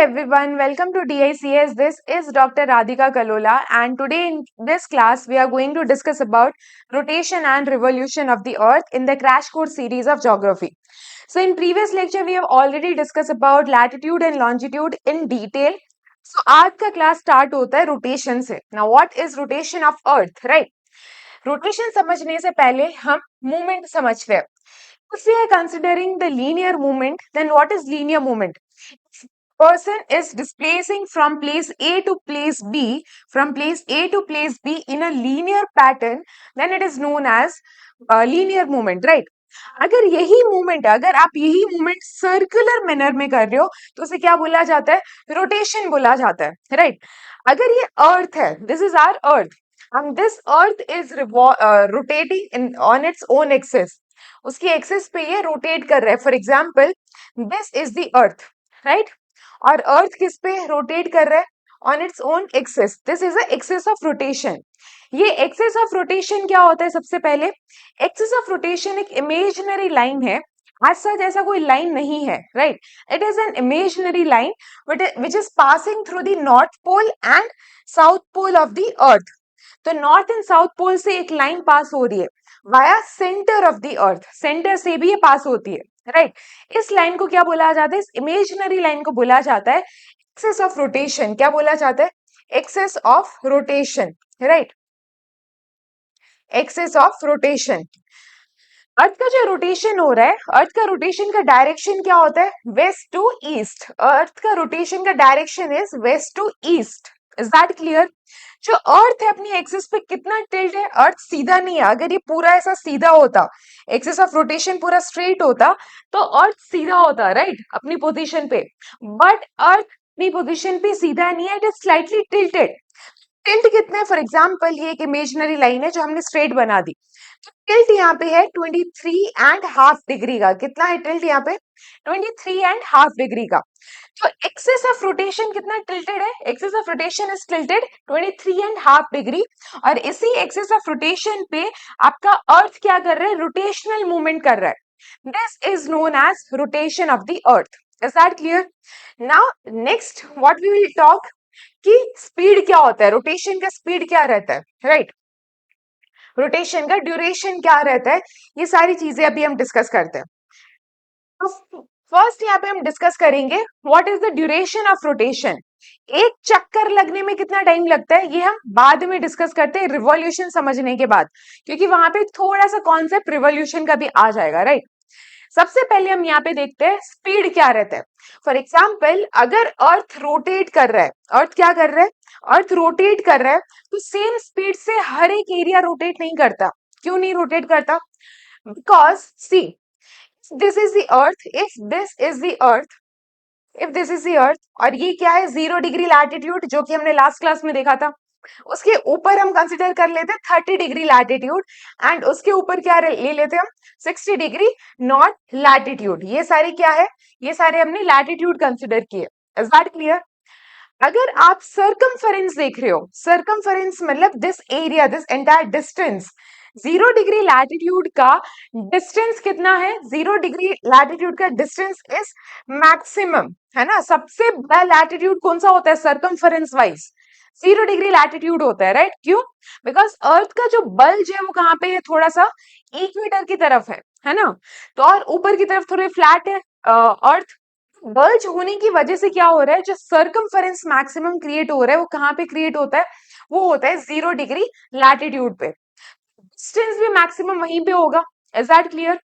everyone, welcome to DICS. This is Dr. Radhika Kalola, and today in this class we are going to discuss about rotation and revolution of the earth in the crash course series of geography. So in previous lecture we have already discussed about latitude and longitude in detail. So आज का class start होता है rotation से. Now what is rotation of earth, right? Rotation समझने से पहले हम movement समझते हैं. If we are considering the linear movement, then what is linear movement? Person is displacing from place A to place B, from place A to place B in a linear pattern, then it is known as linear movement, right? अगर यही movement है, अगर आप यही movement circular manner में कर रहे हो तो उसे क्या बोला जाता है? रोटेशन बोला जाता है, राइट? अगर ये अर्थ है, this is our earth and this earth is rotating in on its own axis, उसकी एक्सिस पे ये रोटेट कर रहा है. For example this is the earth, right? और अर्थ किस पे रोटेट कर रहा है? On its own axis. This is a axis of rotation. ये एक्सिस ऑफ रोटेशन क्या होता है? सबसे पहले एक्सिस ऑफ रोटेशन एक इमेजिनरी लाइन है. आज सच ऐसा कोई लाइन नहीं है, right? It is an imaginary line which is passing through the north pole and south pole of the earth. तो नॉर्थ एंड साउथ पोल से एक लाइन पास हो रही है via centre of the earth. Centre से भी ये पास होती है, राइट? इस लाइन को क्या बोला जाता है? इस इमेजिनरी लाइन को बोला जाता है एक्सिस ऑफ रोटेशन. क्या बोला जाता है? Axis of rotation, right? Axis of rotation. Earth का जो रोटेशन हो रहा है, अर्थ का रोटेशन का डायरेक्शन क्या होता है? Waste to east. अर्थ का रोटेशन का direction is west to east. Is that clear? जो अर्थ है अपनी एक्सिस पे कितना टिल्ट है? अर्थ सीधा नहीं है. अगर ये पूरा ऐसा सीधा होता, एक्सिस ऑफ रोटेशन पूरा स्ट्रेट होता तो अर्थ सीधा होता, राइट? अपनी पोजीशन पे. बट अर्थ अपनी पोजीशन पे सीधा नहीं है, it is slightly tilted. Tilt कितना है? फॉर एग्जाम्पल ये एक इमेजिनरी लाइन है जो हमने स्ट्रेट बना दी. तो टिल्ट यहाँ पे है 23.5 डिग्री का. कितना है टिल्ट यहाँ पे? 23.5 डिग्री का. तो एक्सिस ऑफ रोटेशन कितना टिल्टेड है? Axis of rotation is tilted 23.5 degree. और इसी एक्सिस ऑफ रोटेशन पे आपका अर्थ क्या कर रहा है? रोटेशनल मूवमेंट कर रहा है. This is known as rotation of the earth. Is that clear? Now next what we will talk कि स्पीड क्या होता है, रोटेशन का स्पीड क्या रहता है, राइट? रोटेशन का ड्यूरेशन क्या रहता है, ये सारी चीजें अभी हम डिस्कस करते हैं. फर्स्ट यहाँ पे हम डिस्कस करेंगे what is the duration of rotation. एक चक्कर लगने में कितना टाइम लगता है, ये हम बाद में डिस्कस करते हैं रिवॉल्यूशन समझने के बाद, क्योंकि वहां पे थोड़ा सा कॉन्सेप्ट रिवॉल्यूशन का भी आ जाएगा, राइट? सबसे पहले हम यहाँ पे देखते हैं स्पीड क्या रहता है. फॉर एग्जाम्पल अगर अर्थ रोटेट कर रहा है, अर्थ क्या कर रहा है? अर्थ रोटेट कर रहा है, तो सेम स्पीड से हर एक एरिया रोटेट नहीं करता. क्यों नहीं रोटेट करता? Because C this is the earth, if this is the earth, if this is the earth, और ये क्या है? 0 डिग्री लैटिट्यूड, जो कि हमने लास्ट क्लास में देखा था. उसके ऊपर हम कंसिडर कर लेते हैं 30 डिग्री लैटिट्यूड, एंड उसके ऊपर क्या ले लेते हैं हम? 60 डिग्री नॉर्थ लैटिट्यूड. ये सारे क्या है? ये सारे हमने लैटिट्यूड कंसिडर किए. Is that clear? अगर आप सर्कमफेरेंस देख रहे हो, सर्कमफेरेंस मतलब this area, this entire distance, 0 degree latitude का डिस्टेंस कितना है? 0 डिग्री लैटिट्यूड का डिस्टेंस इज मैक्सिमम, है ना? सबसे बड़ा लैटिट्यूड कौन सा होता है सर्कमफेरेंस वाइज? 0 डिग्री लैटिट्यूड होता है, राइट? क्यों? बिकॉज अर्थ का जो बल्ज है वो कहाँ पे है? थोड़ा सा इक्वेटर की तरफ है ना? तो और ऊपर की तरफ थोड़े फ्लैट है अर्थ. बल्ज होने की वजह से क्या हो रहा है? जो सर्कमफेरेंस मैक्सिमम क्रिएट हो रहा है वो कहाँ पे क्रिएट होता है? वो होता है 0 डिग्री लैटिट्यूड पे. डिस्टेंस भी मैक्सिमम वहीं पे होगा. Is that clear?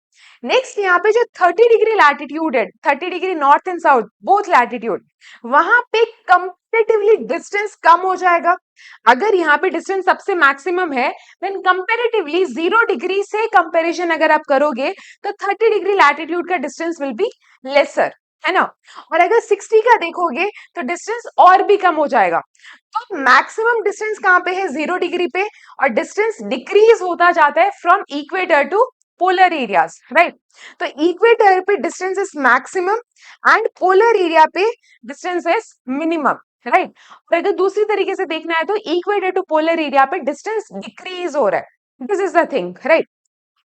नेक्स्ट यहाँ पे जो 30 डिग्री लैटिट्यूड है, 30 degree north and south both latitude, वहां पे कंपेरेटिवली डिस्टेंस कम हो जाएगा. अगर यहाँ पे डिस्टेंस सबसे मैक्सिमम है, देन कंपेरेटिवली 0 डिग्री से कंपेरिजन अगर आप करोगे तो 30 डिग्री लैटिट्यूड का डिस्टेंस विल बी लेसर, है ना? और अगर 60 का देखोगे तो डिस्टेंस और भी कम हो जाएगा. तो मैक्सिमम डिस्टेंस कहाँ पे है? 0 डिग्री पे. और डिस्टेंस डिक्रीज होता जाता है from equator to polar areas, right? तो इक्वेटर पे distance is maximum and polar area पे डिस्टेंस इज मिनिमम, राइट? और अगर दूसरी तरीके से देखना है तो इक्वेटर टू पोलर एरिया पे डिस्टेंस डिक्रीज हो रहा है. This is the thing, right?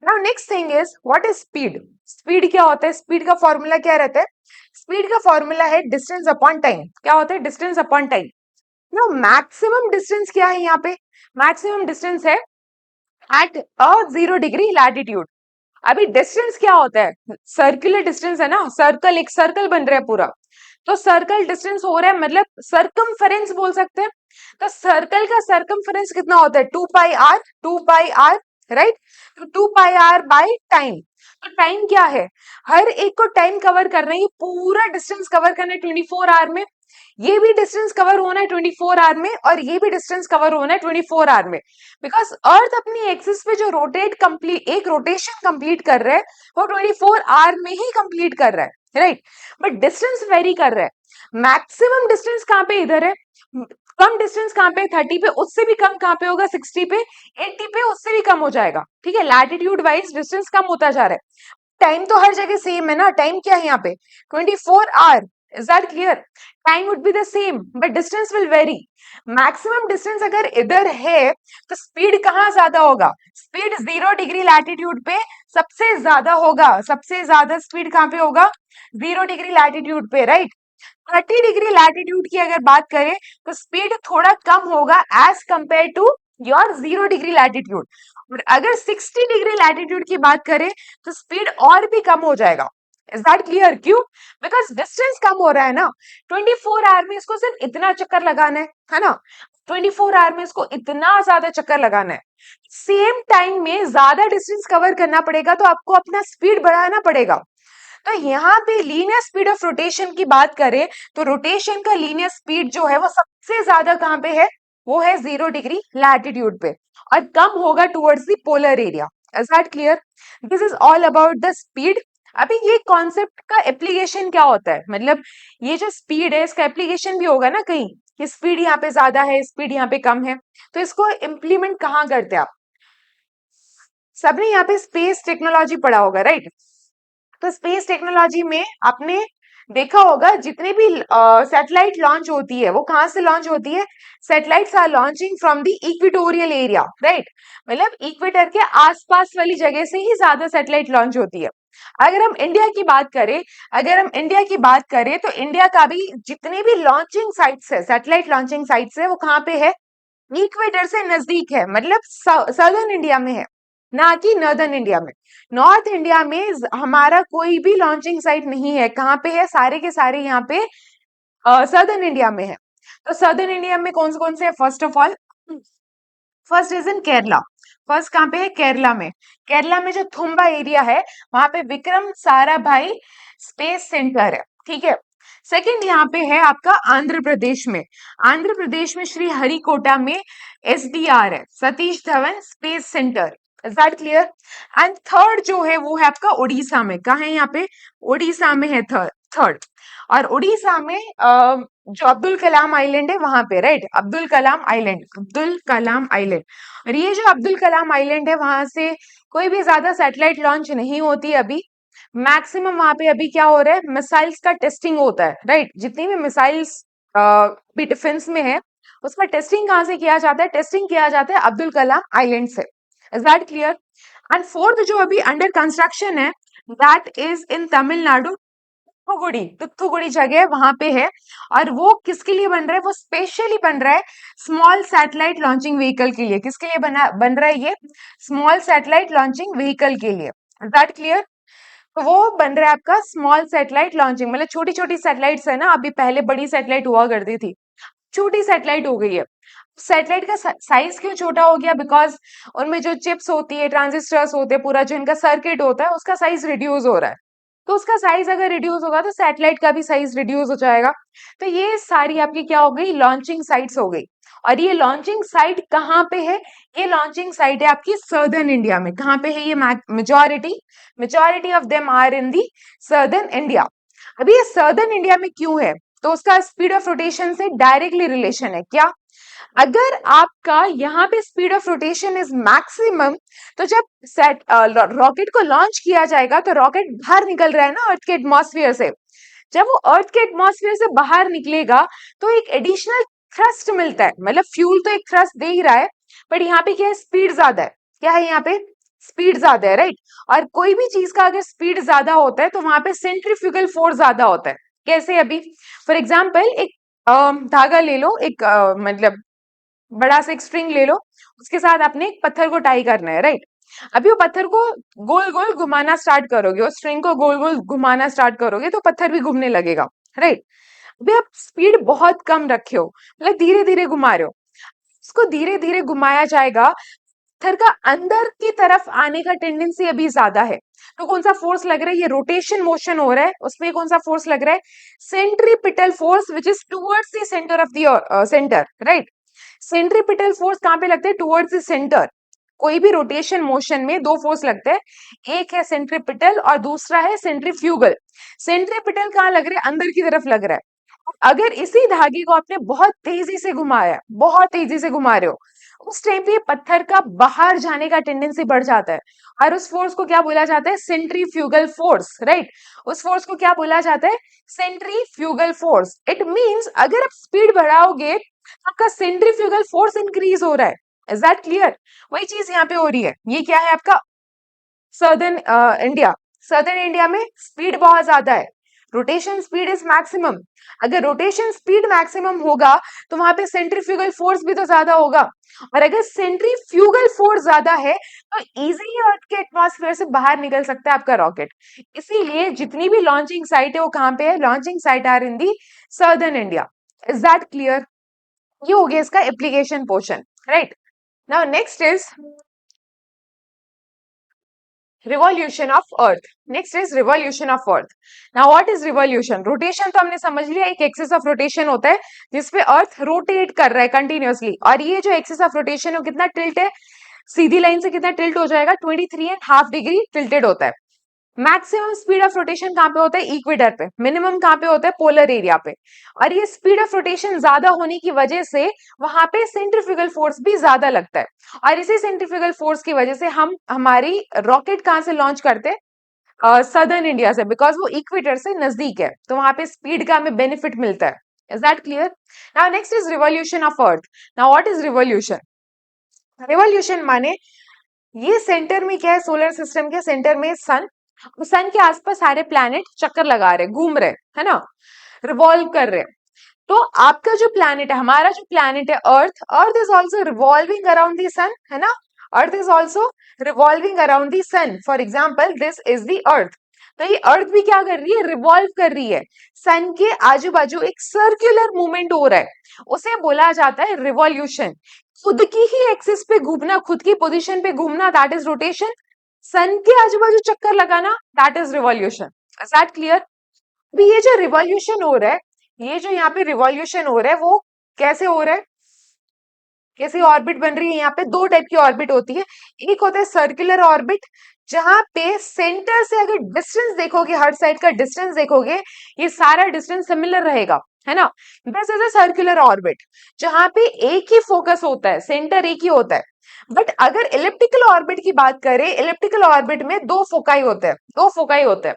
Now next thing is what is speed. Speed क्या होता है, स्पीड का फॉर्मूला क्या रहता है, स्पीड का फॉर्मूला है डिस्टेंस अपॉन टाइम। क्या होता है, distance upon time. Now maximum distance क्या है यहाँ पे, मैक्सिमम डिस्टेंस है एट अ 0 डिग्री लैटिट्यूड। अभी डिस्टेंस क्या होता है, सर्कुलर डिस्टेंस है ना, सर्कल, एक सर्कल बन रहा है पूरा, तो सर्कल डिस्टेंस हो रहा है, मतलब सरकमफेरेंस बोल सकते हैं। तो सर्कल का सरकमफेरेंस कितना होता है, 2 पाई आर, 2 पाई आर, राइट। तो 2 पाई आर बाय टाइम। तो टाइम क्या है, हर एक को टाइम कवर करना है, ये पूरा डिस्टेंस कवर करना है 24 आवर में, ये भी डिस्टेंस कवर होना है 24 आवर में, और ये भी डिस्टेंस कवर होना है 24 आवर में। बिकॉज अर्थ अपनी एक्सिस पे जो रोटेट कंप्लीट, एक रोटेशन कंप्लीट कर रहा है, वो 24 आवर में ही कंप्लीट कर रहा है, राइट। बट डिस्टेंस वेरी कर रहा है। मैक्सिमम डिस्टेंस कहाँ पे, इधर है। कम डिस्टेंस कहाँ पे, 30 पे, उससे भी कम कहाँ पे होगा, 60 पे, 80 पे, उससे भी कम हो जाएगा, ठीक है। लैटिट्यूड वाइज डिस्टेंस कम होता जा रहा है। टाइम तो हर जगह सेम है ना, टाइम क्या है यहाँ पे, 24 hour. Is that clear, time would be the same but distance will vary. Maximum distance अगर इधर है तो स्पीड कहाँ ज्यादा होगा, स्पीड 0 डिग्री लैटिट्यूड पे सबसे ज्यादा होगा, सबसे ज्यादा स्पीड कहाँ पे होगा, 0 डिग्री लैटिट्यूड पे, राइट। 30 डिग्री लैटिट्यूड की अगर बात करें तो स्पीड थोड़ा कम होगा as compare to your 0 degree latitude. और अगर 60 डिग्री लैटिट्यूड की बात करें तो स्पीड और भी कम हो जाएगा। इज दैट क्लियर, क्यों, बिकॉज डिस्टेंस कम हो रहा है ना। 24 आवर में इसको सिर्फ इतना चक्कर लगाना है ना, 24 आवर में इसको इतना ज्यादा चक्कर लगाना है। सेम टाइम में ज्यादा डिस्टेंस कवर करना पड़ेगा तो आपको अपना स्पीड बढ़ाना पड़ेगा। तो यहाँ पे लीनियर स्पीड ऑफ रोटेशन की बात करें तो रोटेशन का लीनियर स्पीड जो है वो सबसे ज्यादा कहाँ पे है, वो है 0 डिग्री लैटिट्यूड पे, और कम होगा towards the polar area. Is that clear, this is all about the speed. अभी ये कॉन्सेप्ट का एप्लीकेशन क्या होता है, मतलब ये जो स्पीड है इसका एप्लीकेशन भी होगा ना कहीं, कि स्पीड यहाँ पे ज्यादा है, स्पीड यहाँ पे कम है, तो इसको इम्प्लीमेंट कहाँ करते हैं आप, सबने यहाँ पे स्पेस टेक्नोलॉजी पढ़ा होगा, राइट। तो स्पेस टेक्नोलॉजी में आपने देखा होगा जितने भी सैटेलाइट लॉन्च होती है वो कहाँ से लॉन्च होती है, satellites are launching from the equatorial area, right. मतलब इक्वेटर के आसपास वाली जगह से ही ज्यादा सैटेलाइट लॉन्च होती है। अगर हम इंडिया की बात करें, अगर हम इंडिया की बात करें तो इंडिया का भी जितने भी लॉन्चिंग साइट्स है, सैटेलाइट लॉन्चिंग साइट्स है, वो कहाँ पे है, इक्वेटर से नजदीक है, मतलब सदर्न इंडिया में है, ना कि नॉर्दर्न इंडिया में। नॉर्थ इंडिया में हमारा कोई भी लॉन्चिंग साइट नहीं है, कहाँ पे है, सारे के सारे यहाँ पे सदर्न इंडिया में है। तो सदर्न इंडिया में कौन से है, first of all, first is in Kerala. First कहाँ पे है, केरला में। केरला में जो थुम्बा एरिया है वहां पे विक्रम साराभाई स्पेस सेंटर है, ठीक है। सेकंड यहाँ पे है आपका आंध्र प्रदेश में, आंध्र प्रदेश में श्री हरिकोटा में एसडीआर है, Satish Dhawan space centre. Is that clear. And third जो है वो है आपका उड़ीसा में, कहा है यहाँ पे, उड़ीसा में है थर्ड, थर्ड। और उड़ीसा में जो अब्दुल कलाम आइलैंड है वहां पे, right, Abdul Kalam island, Abdul Kalam island. और ये जो अब्दुल कलाम आइलैंड है वहां से कोई भी ज्यादा सैटेलाइट लॉन्च नहीं होती अभी। मैक्सिमम वहां पे अभी क्या हो रहा है, मिसाइल्स का टेस्टिंग होता है, राइट। जितनी भी मिसाइल्स भी डिफेंस में है उसका टेस्टिंग कहाँ से किया जाता है, टेस्टिंग किया जाता है अब्दुल कलाम आइलैंड से। Is that clear. And fourth जो अभी अंडर कंस्ट्रक्शन है दैट इज इन तमिलनाडु, तुथुगुड़ी जगह वहां पे है। और वो किसके लिए बन रहा है, वो स्पेशली बन रहा है स्मॉल सैटेलाइट लॉन्चिंग व्हीकल के लिए। किसके लिए बन रहा है ये, स्मॉल सैटेलाइट लॉन्चिंग व्हीकल के लिए। That clear. तो वो बन रहा है आपका स्मॉल सैटेलाइट लॉन्चिंग, मतलब छोटी छोटी सैटेलाइट्स है ना, अभी पहले बड़ी सैटेलाइट हुआ करती थी, छोटी सैटेलाइट हो गई है। सैटेलाइट का साइज क्यों छोटा हो गया, बिकॉज उनमें जो चिप्स होती है, ट्रांजिस्टर्स होते हैं, पूरा जो इनका सर्किट होता है उसका साइज रिड्यूस हो रहा है। तो उसका साइज अगर रिड्यूस होगा तो सैटेलाइट का भी साइज रिड्यूस हो जाएगा। तो ये सारी आपकी क्या हो गई, लॉन्चिंग साइट्स हो गई। और ये लॉन्चिंग साइट कहाँ पे है, ये लॉन्चिंग साइट है आपकी सर्दर्न इंडिया में। कहाँ पे है ये, majority majority of them are in the southern India. अभी ये सर्दर्न इंडिया में क्यों है, तो उसका स्पीड ऑफ रोटेशन से डायरेक्टली रिलेशन है। क्या, अगर आपका यहाँ पे speed of rotation is maximum, तो जब सेट रॉकेट को लॉन्च किया जाएगा तो रॉकेट बाहर निकल रहा है ना अर्थ के एटमॉस्फेयर से, जब वो अर्थ के एटमॉस्फेयर से बाहर निकलेगा तो एक एडिशनल थ्रस्ट मिलता है, मतलब फ्यूल तो एक थ्रस्ट दे ही रहा है, बट यहाँ पे क्या है, स्पीड ज्यादा है। क्या है यहाँ पे, स्पीड ज्यादा है, राइट। और कोई भी चीज का अगर स्पीड ज्यादा होता है तो वहां पे सेंट्रीफ्यूगल फोर्स ज्यादा होता है। कैसे? अभी फॉर एग्जाम्पल एक धागा ले लो, एक मतलब बड़ा सा एक स्ट्रिंग ले लो, उसके साथ आपने एक पत्थर को टाई करना है, राइट। अभी वो पत्थर को गोल गोल घुमाना स्टार्ट करोगे, उस स्ट्रिंग को गोल गोल घुमाना स्टार्ट करोगे तो पत्थर भी घूमने लगेगा, राइट। अभी आप स्पीड बहुत कम रखे हो, मतलब धीरे धीरे घुमा रहे हो, उसको धीरे धीरे घुमाया जाएगा, पत्थर का अंदर की तरफ आने का टेंडेंसी अभी ज्यादा है। तो कौन सा फोर्स लग रहा है? ये रोटेशन मोशन हो रहा है, उसमें कौन सा फोर्स लग रहा है? Centripetal force which is towards the centre of the centre, right. Centripetal force कहां पे लगते हैं? Towards the centre. कोई भी रोटेशन मोशन में दो फोर्स लगते हैं, एक है सेंट्रीपिटल और दूसरा है सेंट्रीफ्यूगल। सेंट्रीपिटल कहाँ लग रहा है? अंदर की तरफ लग रहा है। अगर इसी धागे को आपने बहुत तेजी से घुमाया, बहुत तेजी से घुमा रहे हो, उस टाइम पे पत्थर का बाहर जाने का टेंडेंसी बढ़ जाता है, और उस फोर्स को क्या बोला जाता है? Centrifugal force, right. उस फोर्स को क्या बोला जाता है? Centrifugal force. इट मींस अगर आप स्पीड बढ़ाओगे तो आपका सेंट्रीफ्यूगल फोर्स इंक्रीज हो रहा है। Is that clear? वही चीज यहाँ पे हो रही है। ये क्या है आपका? Southern India. सर्दर्न इंडिया में स्पीड बहुत ज्यादा है, रोटेशन स्पीड इज मैक्सिमम। अगर रोटेशन स्पीड मैक्सिमम होगा तो वहां पे सेंट्रीफ्यूगल फोर्स भी तो ज्यादा होगा, और अगर सेंट्रीफ्यूगल फोर्स ज्यादा है तो इजीली अर्थ के एटमॉस्फेयर से बाहर निकल सकता है आपका रॉकेट। इसीलिए जितनी भी लॉन्चिंग साइट है वो कहां पे है? Launching site are in the southern India. Is that clear? ये हो गया इसका application portion, right. Now next is revolution of earth. Next is revolution of earth. Now what is revolution? Rotation तो हमने समझ लिया, एक एक्सिस ऑफ रोटेशन होता है जिसपे अर्थ रोटेट कर रहा है कंटिन्यूअसली, और ये जो एक्सिस ऑफ रोटेशन है वो कितना टिल्ट है? सीधी लाइन से कितना टिल्ट हो जाएगा? 23.5 डिग्री टिल्टेड होता है। मैक्सिमम स्पीड ऑफ रोटेशन कहाँ पे होता है? इक्वेटर पे। मिनिमम कहाँ पे होता है? पोलर एरिया पे। और ये स्पीड ऑफ रोटेशन ज्यादा होने की वजह से वहां पे सेंट्रीफ्यूगल फोर्स भी ज्यादा लगता है, और इसी सेंट्रीफ्यूगल फोर्स की वजह से हम हमारी रॉकेट कहाँ से लॉन्च करते हैं? सदर्न इंडिया से, बिकॉज वो इक्वेटर से नजदीक है, तो वहां पे स्पीड का हमें बेनिफिट मिलता है। Is that clear? Now next is revolution of earth. Now what is revolution? Revolution माने ये सेंटर में क्या है? सोलर सिस्टम के सेंटर में सन, सन के आसपास सारे प्लैनेट चक्कर लगा रहे, घूम रहे, है ना, रिवॉल्व कर रहे। तो आपका जो प्लैनेट है, हमारा जो प्लैनेट है earth, earth is also revolving around the sun, है ना। Earth is also revolving around the sun. For example this is the earth. तो ये अर्थ भी क्या कर रही है? रिवॉल्व कर रही है। सन के आजू बाजू एक सर्कुलर मूवमेंट हो रहा है, उसे बोला जाता है रिवॉल्यूशन। खुद की ही एक्सिस पे घूमना, खुद की पोजीशन पे घूमना, दैट इज रोटेशन। सन के आजू बाजू चक्कर लगाना, that is revolution. Is that clear? अभी ये जो रिवॉल्यूशन हो रहा है, ये जो यहाँ पे रिवॉल्यूशन हो रहा है वो कैसे हो रहा है? कैसी ऑर्बिट बन रही है? यहाँ पे दो टाइप की ऑर्बिट होती है। एक होता है सर्कुलर ऑर्बिट, जहां पे सेंटर से अगर डिस्टेंस देखोगे, हर साइड का डिस्टेंस देखोगे, ये सारा डिस्टेंस सिमिलर रहेगा, है ना। This is a circular orbit, जहां पे एक ही फोकस होता है, सेंटर एक ही होता है। बट अगर इलिप्टिकल ऑर्बिट की बात करें, इलिप्टिकल ऑर्बिट में दो फोकाई होते हैं, दो फोकाई होते हैं,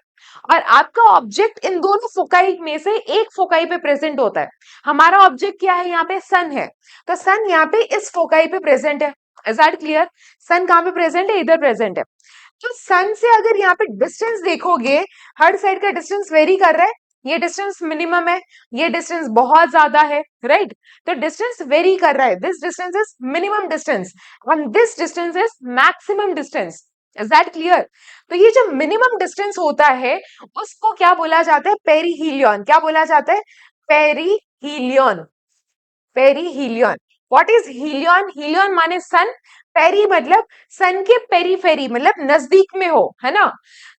और आपका ऑब्जेक्ट इन दोनों फोकाई में से एक फोकाई पे प्रेजेंट होता है। हमारा ऑब्जेक्ट क्या है? यहाँ पे सन है, तो सन यहाँ पे इस फोकाई पे प्रेजेंट है। Is that clear? सन कहाँ पे प्रेजेंट है? इधर प्रेजेंट है। तो सन से अगर यहाँ पे डिस्टेंस देखोगे, हर साइड का डिस्टेंस वेरी कर रहा है, ये डिस्टेंस मिनिमम है, ये डिस्टेंस बहुत ज्यादा है, राइट। तो डिस्टेंस वेरी कर रहा है, this distance is minimum distance and this distance is maximum distance. Is that clear? तो ये जो मिनिमम डिस्टेंस होता है उसको क्या बोला जाता है? पेरीहीलियन। क्या बोला जाता है? Perihelion. Perihelion. What is helion? Helion माने सन, पेरी मतलब सन के पेरीफेरी, मतलब नजदीक में हो, है ना।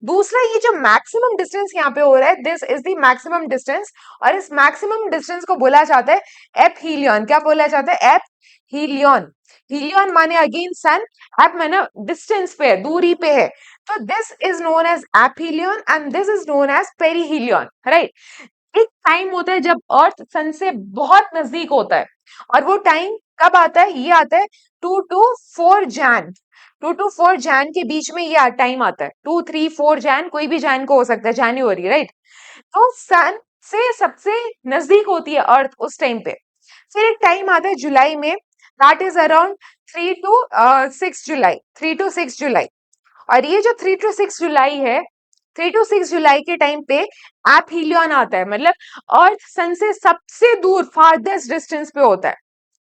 दूसरा, ये जो मैक्सिमम डिस्टेंस यहाँ पे हो रहा है, this is the maximum distance, और इस मैक्सिमम डिस्टेंस को बोला जाता है एप हीलियन। क्या बोला जाता है? एप हीलियन। हीलियन माने अगेन सन, एप माने डिस्टेंस पे है, दूरी पे है, तो this is known as aphelion and this is known as perihelion, right. एक टाइम होता है जब अर्थ सन से बहुत नजदीक होता है, और वो टाइम कब आता है? ये आता है 2 to 4 जैन। 2 to 4 जैन के बीच में ये टाइम आता है। 2, 3, 4 जैन, कोई भी जैन को हो सकता है, जनवरी, राइट। तो सन से सबसे नजदीक होती है अर्थ उस टाइम पे। फिर एक टाइम आता है जुलाई में, that is around 3 to 6 July, 3 to 6 जुलाई। और ये जो 3 to 6 जुलाई है, 3 to 6 जुलाई के टाइम पे एपहीलियन आता है, मतलब अर्थ सन से सबसे दूर फारदेस्ट डिस्टेंस पे होता है।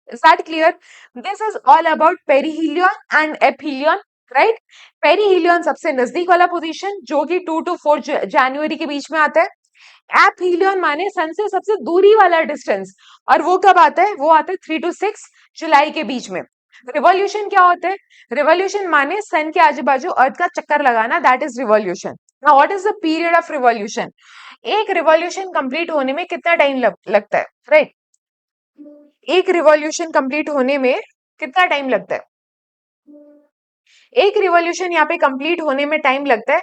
Is that clear? This is all about perihelion and aphelion, right? Perihelion सबसे नजदीक वाला पोजीशन जो कि 2 to 4 जनवरी के बीच में आता है। एपहीलियन माने सन से सबसे दूरी वाला डिस्टेंस, और वो कब आता है? वो आता है 3 to 6 जुलाई के बीच में। रिवॉल्यूशन क्या होता है? रिवॉल्यूशन माने सन के आजू बाजू अर्थ का चक्कर लगाना, that is revolution. Now what is the period of revolution? एक रिवॉल्यूशन कंप्लीट होने में कितना टाइम लगता है, राइट? एक रिवॉल्यूशन कंप्लीट होने में कितना टाइम लगता है? एक रिवॉल्यूशन यहाँ पे कंप्लीट होने में टाइम लगता है,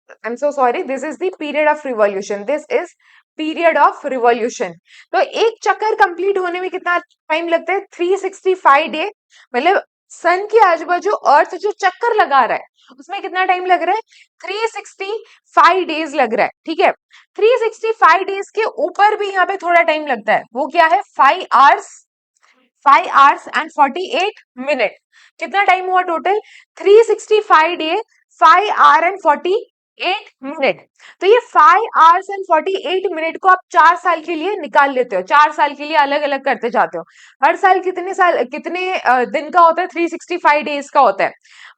I am so sorry, this is the period of revolution, this is period of revolution. तो एक चक्कर कंप्लीट होने में कितना टाइम लगता है? 365 डे, मतलब सन के आजू बाजू अर्थ जो चक्कर लगा रहा है उसमें कितना टाइम लग रहा है? 365 डेज लग रहा है, ठीक है। 365 डेज के ऊपर भी यहाँ पे थोड़ा टाइम लगता है, वो क्या है? 5 hours and 48 मिनट। कितना टाइम हुआ total? 365 day, 5 hour and 48 minute. तो ये 5 hours and 48 मिनट को आप 4 साल के लिए निकाल लेते हो, 4 साल के लिए अलग अलग करते जाते हो। हर साल कितने दिन का होता है? 365 डेज का होता है।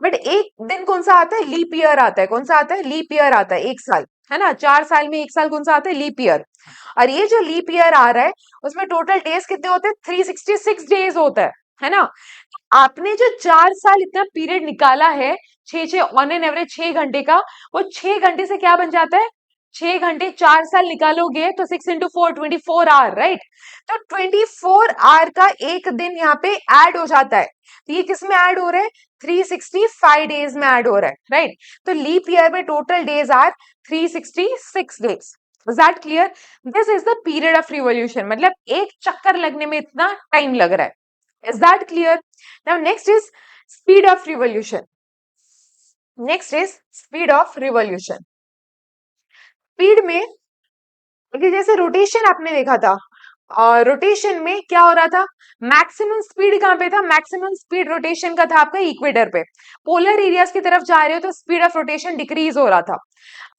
बट एक दिन कौन सा आता है? लीप ईयर आता है। कौन सा आता है? लीप ईयर आता है, एक साल, है ना। 4 साल में एक साल कौन सा आता है? Leap year. और ये जो लीप ईयर आ रहा है उसमें टोटल डेज कितने होते हैं? 366 डेज होता है ना। आपने जो 4 साल इतना पीरियड निकाला है, 6 ऑन एन एवरेज 6 घंटे का, वो 6 घंटे से क्या बन जाता है? 6 घंटे 4 साल निकालोगे तो 6 into 4 24 आवर, राइट। तो 24 आवर का एक दिन यहाँ पे ऐड हो जाता है। तो ये किस में ऐड हो रहा है? 365 डेज में ऐड हो रहा है, राइट। तो लीप ईयर में total days are 366 days. Is that clear? This is the period of revolution, मतलब एक चक्कर लगने में इतना टाइम लग रहा है। Is that clear? Now next is speed of revolution. Next is speed of revolution. Speed में जैसे रोटेशन आपने देखा था, और रोटेशन में क्या हो रहा था? मैक्सिमम स्पीड कहाँ पे था? मैक्सिमम स्पीड रोटेशन का था आपका इक्वेटर पे। पोलर एरियाज की तरफ जा रहे हो तो स्पीड ऑफ रोटेशन डिक्रीज हो रहा था।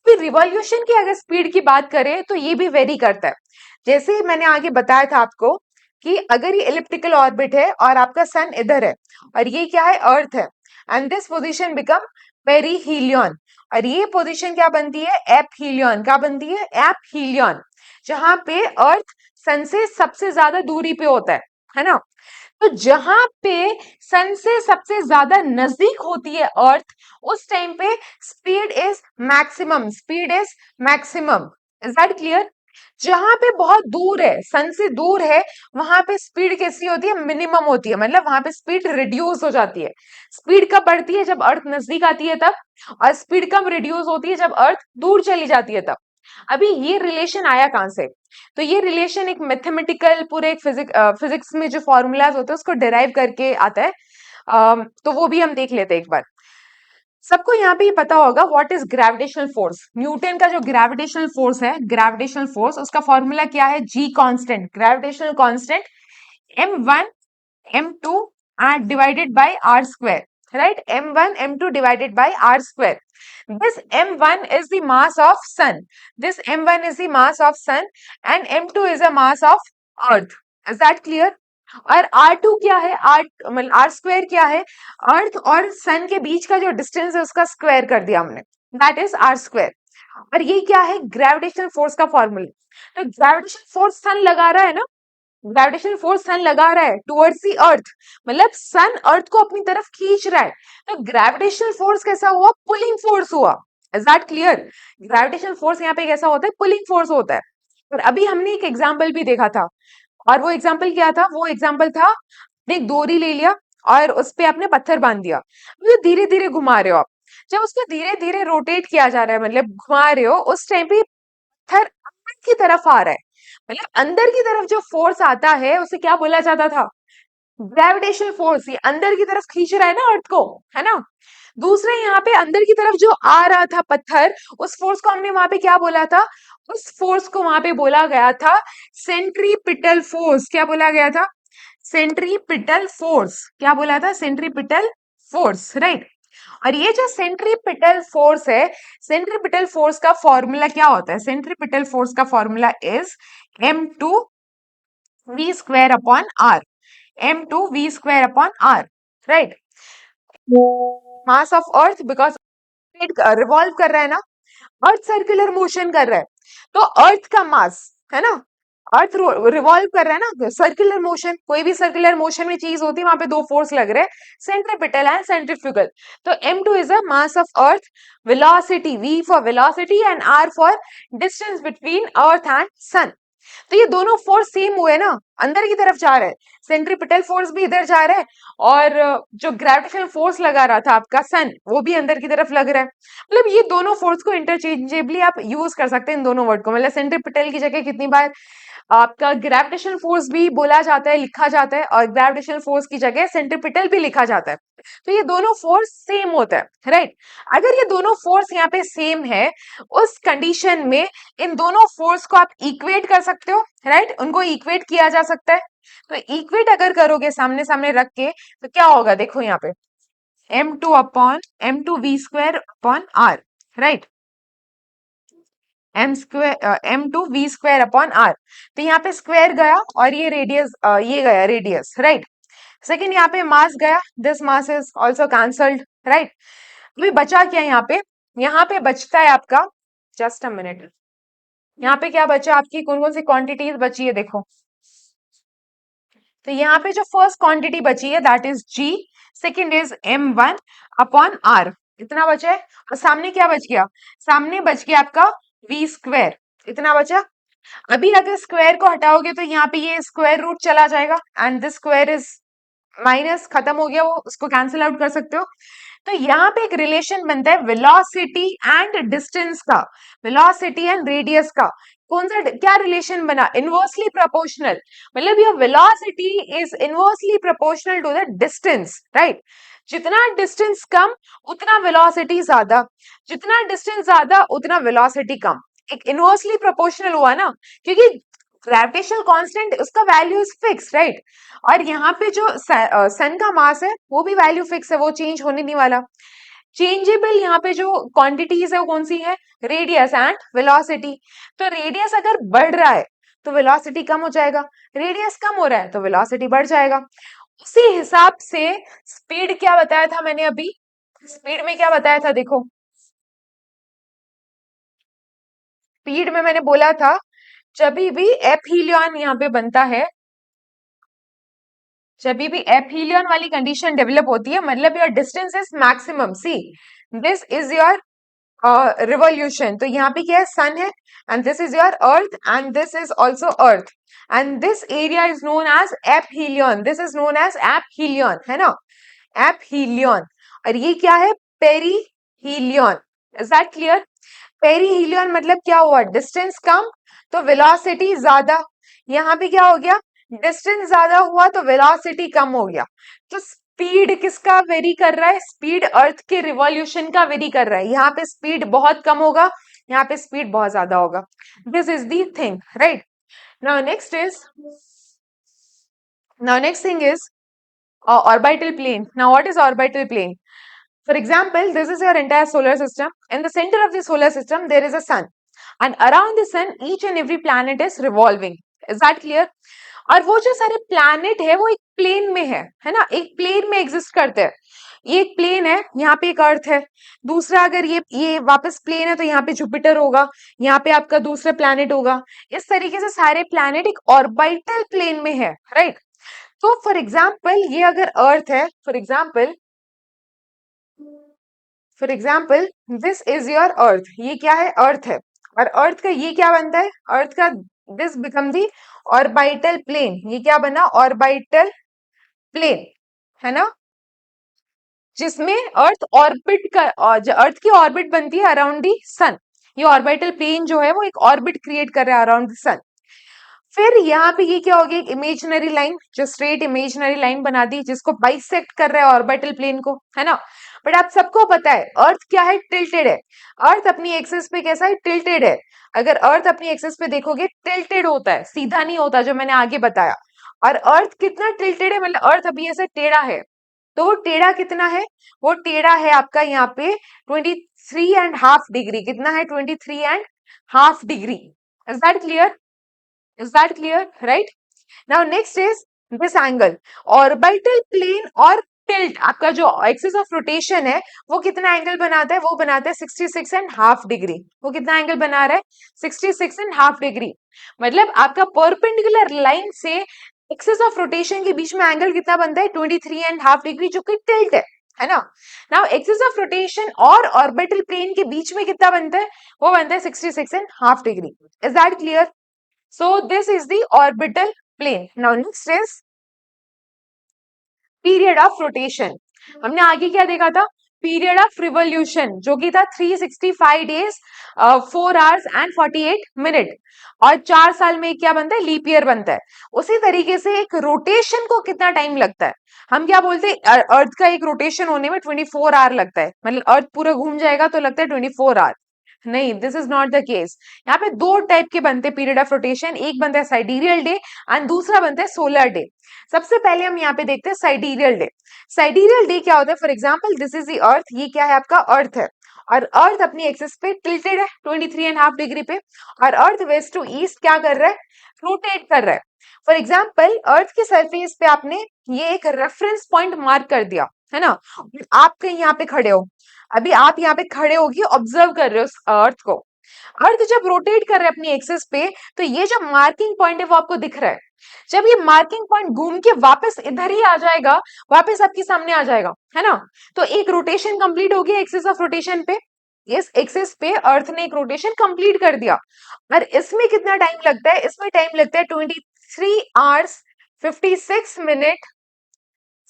फिर रिवॉल्यूशन की अगर स्पीड की बात करें तो ये भी वेरी करता है। जैसे मैंने आगे बताया था आपको कि अगर ये इलिप्टिकल ऑर्बिट है और आपका सन इधर है और ये क्या है? अर्थ है, and this position become perihelion, और ये पोजीशन क्या बनती है? एपहीलियन। क्या बनती है? एपहीलियन, जहां पे अर्थ सन से सबसे ज्यादा दूरी पे होता है ना। तो जहां पे सन से सबसे ज्यादा नजदीक होती है अर्थ, उस टाइम पे speed is maximum, speed is maximum. Is that clear? जहां पे बहुत दूर है, सन से दूर है, वहां पे स्पीड कैसी होती है? मिनिमम होती है, मतलब वहां पे स्पीड रिड्यूस हो जाती है। स्पीड कब बढ़ती है? जब अर्थ नजदीक आती है तब, और स्पीड कब रिड्यूस होती है? जब अर्थ दूर चली जाती है तब। अभी ये रिलेशन आया कहां से? तो ये रिलेशन एक मैथमेटिकल, पूरे एक फिजिक्स में जो फॉर्मूलाज होते हैं उसको डिराइव करके आता है। तो वो भी हम देख लेते हैं एक बार। सबको यहाँ पे ये पता होगा what is gravitational force. Newton का जो ग्रेविटेशनल फोर्स है, ग्रेविटेशनल फोर्स, उसका फॉर्मूला क्या है? G constant, gravitational constant m1 m2 are divided by r square, right? m1 m2 divided by r square. This m1 is the mass of sun, this m1 is the mass of sun and m2 is the mass of earth. Is that clear? और r2 क्या है? मतलब r square क्या है? अर्थ और सन के बीच का जो डिस्टेंस है उसका स्क्वायर कर दिया हमने, दैट इज r स्क्वायर। और ये क्या है? ग्रेविटेशनल फोर्स का फॉर्मूला। तो ग्रेविटेशनल फोर्स सन लगा रहा है ना, ग्रेविटेशनल फोर्स सन लगा रहा है टुवर्ड्स दी अर्थ, मतलब सन अर्थ को अपनी तरफ खींच रहा है। तो ग्रेविटेशनल फोर्स कैसा हुआ? पुलिंग फोर्स हुआ। Is that clear? Gravitational force यहाँ पे कैसा होता है? पुलिंग फोर्स होता है। और अभी हमने एक एग्जाम्पल भी देखा था, और वो एग्जाम्पल क्या था? वो एग्जाम्पल था, आपने एक डोरी ले लिया और उस पे आपने पत्थर बांध दिया, वो धीरे धीरे घुमा रहे हो आप। जब उसको धीरे धीरे रोटेट किया जा रहा है, मतलब घुमा रहे हो, उस टाइम पे पत्थर अंदर की तरफ आ रहा है, मतलब अंदर की तरफ जो फोर्स आता है उसे क्या बोला जाता था? Gravitational force. ये अंदर की तरफ खींच रहा है ना अर्थ को, है ना। दूसरे यहाँ पे अंदर की तरफ जो आ रहा था पत्थर, उस फोर्स को हमने वहां पे क्या बोला था? उस फोर्स को वहां पे बोला गया था सेंट्रीपिटल फोर्स। क्या बोला गया था? Centripetal force. क्या बोला था? Centripetal force, right. और ये जो सेंट्रीपिटल फोर्स है, सेंट्रीपिटल फोर्स का फॉर्मूला क्या होता है? सेंट्रीपिटल फोर्स का formula is m2 v square upon r. m2 v square upon r, right? Mass of earth, because revolve कर रहा है ना, अर्थ सर्कुलर मोशन कर रहा है, तो अर्थ का मास है ना, अर्थ रिवॉल्व कर रहा है ना, सर्कुलर मोशन, कोई भी सर्कुलर मोशन में चीज होती है वहां पे दो फोर्स लग रहे हैं, सेंट्रीपिटल एंड सेंट्रीफ्यूगल। तो m2 is the mass of earth, velocity v for velocity and r for distance between earth and sun. तो ये दोनों फोर्स सेम हुए ना, अंदर की तरफ जा रहे हैं, सेंट्रीपिटल फोर्स भी इधर जा रहा है, और जो ग्रेविटेशनल फोर्स लगा रहा था आपका सन, वो भी अंदर की तरफ लग रहा है। मतलब ये दोनों फोर्स को इंटरचेंजेबली आप यूज कर सकते हैं, इन दोनों वर्ड को। मतलब सेंट्रीपिटल की जगह कितनी बार आपका ग्रेविटेशनल फोर्स भी बोला जाता है, लिखा जाता है, और ग्रेविटेशनल फोर्स की जगह सेंट्रीपिटल भी लिखा जाता है। तो ये दोनों फोर्स सेम होता है, राइट? अगर ये दोनों फोर्स यहाँ पे सेम है, उस कंडीशन में इन दोनों फोर्स को आप इक्वेट कर सकते हो, राइट? उनको इक्वेट किया जा सकता है। तो इक्वेट अगर करोगे सामने सामने रख के, तो क्या होगा? देखो यहाँ पे m2 v square upon r, right? m2 v square upon r, तो यहाँ पे स्क्वायर गया और ये रेडियस, ये गया रेडियस, राइट? सेकेंड यहाँ पे मास गया, this mass is also cancelled, right? अभी बचा क्या यहाँ पे? यहाँ पे बचता है आपका, जस्ट अ मिनट, यहाँ पे क्या बचा? आपकी कौन कौन सी क्वांटिटीज बची है देखो। तो यहाँ पे जो फर्स्ट क्वांटिटी बची है that is g, second is m1/r, इतना बचा है। और सामने क्या बच गया? सामने बच गया आपका v स्क्वायर, इतना बचा। अभी अगर स्क्वायर को हटाओगे तो यहाँ पे ये स्क्वायर रूट चला जाएगा, and this square is minus, खत्म हो गया वो, उसको कैंसिल आउट कर सकते हो। तो यहाँ पे एक रिलेशन बनता है वेलोसिटी एंड डिस्टेंस का, वेलोसिटी एंड रेडियस का। कौन सा, क्या रिलेशन बना? इनवर्सली प्रोपोर्शनल, मतलब your velocity is inversely proportional to the distance, right? जितना डिस्टेंस कम उतना वेलोसिटी ज्यादा, जितना डिस्टेंस ज्यादा उतना वेलोसिटी कम। एक इनवर्सली प्रोपोर्शनल हुआ ना, क्योंकि ग्रेविटेशनल कांस्टेंट उसका वैल्यू इज फिक्स, राइट? और यहाँ पे जो सन का मास है वो भी वैल्यू फिक्स है, वो चेंज होने नहीं वाला। चेंजेबल यहाँ पे जो क्वांटिटीज है वो कौन सी है? Radius and velocity. तो रेडियस अगर बढ़ रहा है तो वेलोसिटी कम हो जाएगा, रेडियस कम हो रहा है तो वेलोसिटी बढ़ जाएगा। उसी हिसाब से स्पीड क्या बताया था मैंने अभी? स्पीड में क्या बताया था देखो, स्पीड में मैंने बोला था जब भी एपीलियन यहाँ पे बनता है, जब भी एपीलियन वाली कंडीशन डेवलप होती है, मतलब your distance is maximum. See, this is your revolution, तो यहाँ पे क्या है? सन है, and this is your earth, and this is also earth, and this area is known as aphelion, this is known as aphelion, है ना? Aphelion. और ये क्या है? Perihelion. Is that clear? Perihelion मतलब क्या हुआ? डिस्टेंस कम तो वेलोसिटी ज्यादा। यहाँ पे क्या हो गया? डिस्टेंस ज्यादा हुआ तो वेलोसिटी कम हो गया। तो स्पीड किसका वेरी कर रहा है? स्पीड अर्थ के रिवॉल्यूशन का वेरी कर रहा है। यहाँ पे स्पीड बहुत कम होगा, यहाँ पे स्पीड बहुत ज्यादा होगा। This is the thing, right? Now next is, now next thing is orbital plane. Now what is orbital plane? For example, this is your entire solar system. In the center of the solar system, there is a sun. And around the sun, each and every planet is revolving. Is that clear? और वो जो सारे planet है वो एक plane में है ना? एक प्लेन में एग्जिस्ट करते हैं। ये एक प्लेन है, यहाँ पे एक अर्थ है, दूसरा अगर ये वापस प्लेन है तो यहाँ पे जुपिटर होगा, यहाँ पे आपका दूसरा प्लैनेट होगा। इस तरीके से सारे प्लैनेट एक ऑर्बिटल प्लेन में है, राइट? तो फॉर एग्जाम्पल ये अगर अर्थ है, for example this is your अर्थ, ये क्या है? अर्थ है। और अर्थ का ये क्या बनता है? अर्थ का this become the orbital plane, ये क्या बना? ऑर्बिटल प्लेन, है ना? जिसमें अर्थ ऑर्बिट का, अर्थ की ऑर्बिट बनती है अराउंड दी सन। ये ऑर्बिटल प्लेन जो है वो एक ऑर्बिट क्रिएट कर रहा है अराउंड द सन। फिर यहाँ पे ये क्या होगी? एक इमेजिनरी लाइन, जो स्ट्रेट इमेजिनरी लाइन बना दी जिसको बाइसेक्ट कर रहा है ऑर्बिटल प्लेन को, है ना? बट आप सबको पता है अर्थ क्या है? टिल्टेड है। अर्थ अपनी एक्सिस पे कैसा है? टिल्टेड है। अगर अर्थ अपनी एक्सिस पे देखोगे टिल्टेड होता है, सीधा नहीं होता, जो मैंने आगे बताया। और अर्थ कितना टिल्टेड है? मतलब अर्थ अभी ऐसे टेढ़ा है, तो वो टेढ़ा कितना है, वो टेढ़ा है आपका यहाँ पे 23.5 डिग्री। कितना है, 23.5 degree. Is that clear, is that clear, right? Now next is this angle, orbital plane और टिल्ट, आपका जो एक्सिस ऑफ रोटेशन है वो कितना एंगल बनाता है, वो बनाता है 66.5 डिग्री। वो कितना एंगल बना रहा है, 66.5 डिग्री। मतलब आपका परपेंडिकुलर लाइन से एक्सिस ऑफ रोटेशन के बीच में एंगल कितना बनता है, 23.5 डिग्री, जो कि टिल्ट है ना। नाउ एक्सिस ऑफ रोटेशन और ऑर्बिटल प्लेन के बीच में कितना बनता है, वो बनता है 66.5 degree. Is that clear? So this is the orbital plane. Now next is period of rotation. हमने आगे क्या देखा था, पीरियड ऑफ रिवोल्यूशन, जो कि था 365 डेज 4 आवर्स एंड 48 मिनट, और 4 साल में क्या बनता है, लीप ईयर बनता है। उसी तरीके से एक रोटेशन को कितना टाइम लगता है, हम क्या बोलते हैं, अर्थ का एक रोटेशन होने में 24 आवर लगता है, मतलब अर्थ पूरा घूम जाएगा तो लगता है 24 आवर। नहीं, this is not the case. यहाँ पे दो टाइप के बनते हैं पीरियड ऑफ रोटेशन, एक बनता है साइडीरियल डे एंड दूसरा बनता है सोलर डे। सबसे पहले हम यहाँ पे देखते हैं साइडीरियल डे। साइडीरियल डे क्या होता है, for example this is the earth, ये क्या है, आपका अर्थ है, और अर्थ अपनी एक्सिस पे टिल्टेड है 23.5 डिग्री पे, और अर्थ वेस्ट टू ईस्ट क्या कर रहा है, रोटेट कर रहा है। फॉर एग्जाम्पल अर्थ के सरफेस पे आपने ये एक रेफरेंस पॉइंट मार्क कर दिया है ना, आप कहीं यहाँ पे खड़े हो, अभी आप यहाँ पे खड़े होगी, ऑब्जर्व कर रहे हो अर्थ को। अर्थ जब रोटेट कर रहा है अपनी एक्सिस पे, तो ये जो मार्किंग पॉइंट है वो आपको दिख रहा है। जब ये मार्किंग पॉइंट घूम के वापस इधर ही आ जाएगा, वापस आपके सामने आ जाएगा, है ना, तो एक रोटेशन कंप्लीट हो गया एक्सिस ऑफ रोटेशन पे। इस एक्सिस पे अर्थ ने एक रोटेशन कंप्लीट कर दिया, और इसमें कितना टाइम लगता है, इसमें टाइम लगता है 23 आवर्स 56 मिनट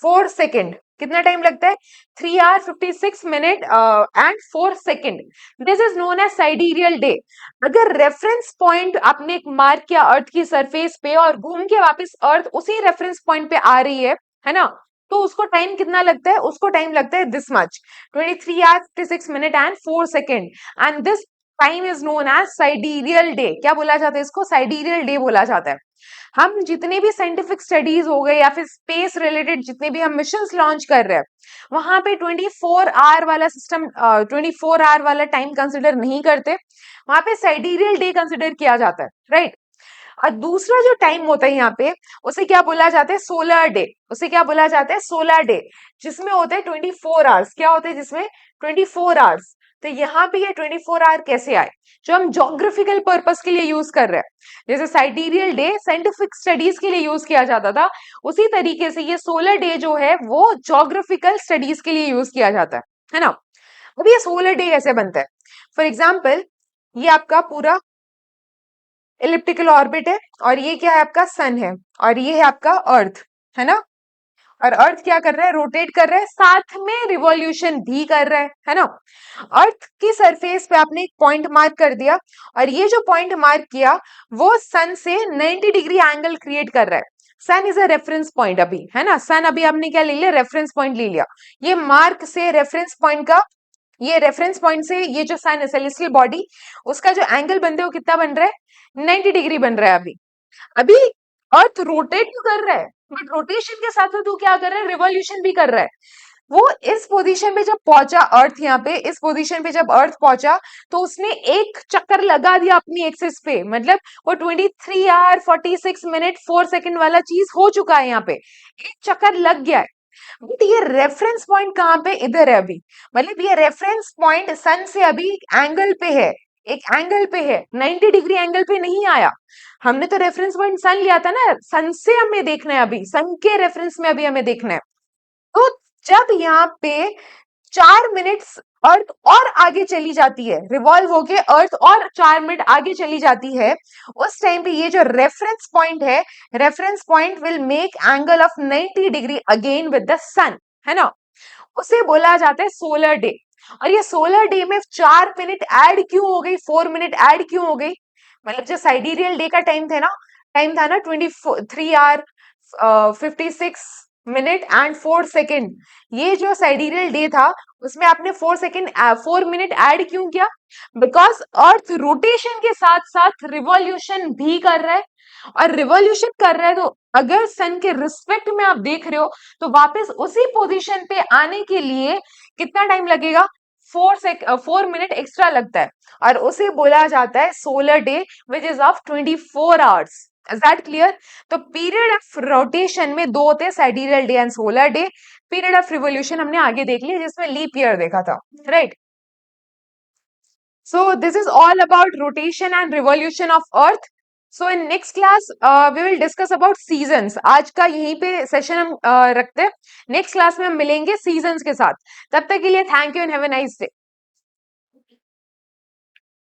4 सेकेंड। कितना टाइम लगता है, 3 hour 56 minute and 4 second. This is known as sidereal day. अगर रेफरेंस पॉइंट आपने मार्क किया अर्थ की सरफेस पे और घूम के वापस अर्थ उसी रेफरेंस पॉइंट पे आ रही है ना, तो उसको टाइम कितना लगता है, उसको टाइम लगता है this much, 23 hour 56 minute and 4 second, and this time is known as sidereal day. क्या बोला जाता है इसको, साइडीरियल डे बोला जाता है। हम जितने भी साइंटिफिक स्टडीज हो गए या फिर स्पेस रिलेटेड जितने भी हम मिशन लॉन्च कर रहे हैं, वहां पे 24 आवर वाला सिस्टम, 24 आवर वाला टाइम कंसिडर नहीं करते, वहां पे साइडीरियल डे कंसिडर किया जाता है, राइट। और दूसरा जो टाइम होता है यहाँ पे, उसे क्या बोला जाता है, सोलर डे। उसे क्या बोला जाता है, सोलर डे, जिसमें होते हैं 24 आवर्स। क्या होते हैं जिसमें, 24 आवर्स। तो यहाँ पे ये 24 आवर कैसे आए, जो हम जोग्राफिकल पर्पस के लिए यूज कर रहे हैं। जैसे साइडीरियल डे साइंटिफिक स्टडीज के लिए यूज किया जाता था, उसी तरीके से ये सोलर डे जो है वो जोग्राफिकल स्टडीज के लिए यूज किया जाता है ना। अब ये सोलर डे कैसे बनता है, फॉर एग्जाम्पल ये आपका पूरा इलिप्टिकल ऑर्बिट है, और ये क्या है, आपका सन है, और ये है आपका अर्थ, है ना। और अर्थ क्या कर रहा है, रोटेट कर रहा है, साथ में रिवॉल्यूशन भी कर रहा है ना। अर्थ की सरफेस पे आपने एक पॉइंट मार्क कर दिया, और ये जो पॉइंट मार्क किया वो सन से 90 डिग्री एंगल क्रिएट कर रहा है। सन इज अ रेफरेंस पॉइंट अभी, है ना, सन अभी आपने क्या ले लिया, रेफरेंस पॉइंट ले लिया। ये मार्क से रेफरेंस पॉइंट का, ये रेफरेंस पॉइंट से ये जो सन है सेलेस्टियल बॉडी, उसका जो एंगल बनता है वो कितना बन रहा है, 90 डिग्री बन रहा है अभी। अभी अर्थ रोटेट तो कर रहा है, बट रोटेशन के साथ साथ वो क्या कर रहा है, रिवॉल्यूशन भी कर रहा है। वो इस पोजीशन पे जब पहुंचा अर्थ, यहाँ पे इस पोजीशन पे जब अर्थ पहुंचा, तो उसने एक चक्कर लगा दिया अपनी एक्सिस पे, मतलब वो 23 आवर 46 मिनट 4 सेकेंड वाला चीज हो चुका है, यहाँ पे एक चक्कर लग गया है। बट ये रेफरेंस पॉइंट कहाँ पे, इधर है अभी, मतलब ये रेफरेंस पॉइंट सन से अभी एंगल पे है, एक एंगल पे है, 90 डिग्री एंगल पे नहीं आया। हमने तो रेफरेंस पॉइंट सन लिया था ना, सन से हमें देखना है, अभी सन के रेफरेंस में अभी हमें देखना है। तो जब यहाँ पे 4 मिनट अर्थ और आगे चली जाती है, रिवॉल्व होके अर्थ और 4 मिनट आगे चली जाती है, उस टाइम पे ये जो रेफरेंस पॉइंट है, reference point will make angle of 90 degree again with the sun, है ना। उसे बोला जाता है सोलर डे। और ये सोलर डे में 4 मिनट ऐड क्यों हो गई, 4 मिनट ऐड क्यों हो गई, मतलब जो साइडीरियल डे का टाइम था ना 23 आवर 56 मिनट एंड 4 सेकेंड, ये जो साइडीरियल डे था उसमें आपने 4 मिनट ऐड क्यों किया, बिकॉज अर्थ रोटेशन के साथ साथ रिवॉल्यूशन भी कर रहा है, और रिवॉल्यूशन कर रहा है तो अगर सन के रिस्पेक्ट में आप देख रहे हो तो वापस उसी पोजीशन पे आने के लिए कितना टाइम लगेगा? 4 मिनट एक्स्ट्रा लगता है, और उसे बोला जाता है solar day which is of 24 hours. Is that clear? तो पीरियड ऑफ रोटेशन में दो होते हैं, sidereal day and solar day. Period of revolution हमने आगे देख लिया जिसमें लीप ईयर देखा था, राइट? So this is all about rotation and revolution of Earth. So in next class, we will discuss about seasons. आज का यहीं पे सेशन हम रखते हैं। नेक्स्ट क्लास में हम मिलेंगे सीजन्स के साथ। तब तक के लिए thank you and have a nice day.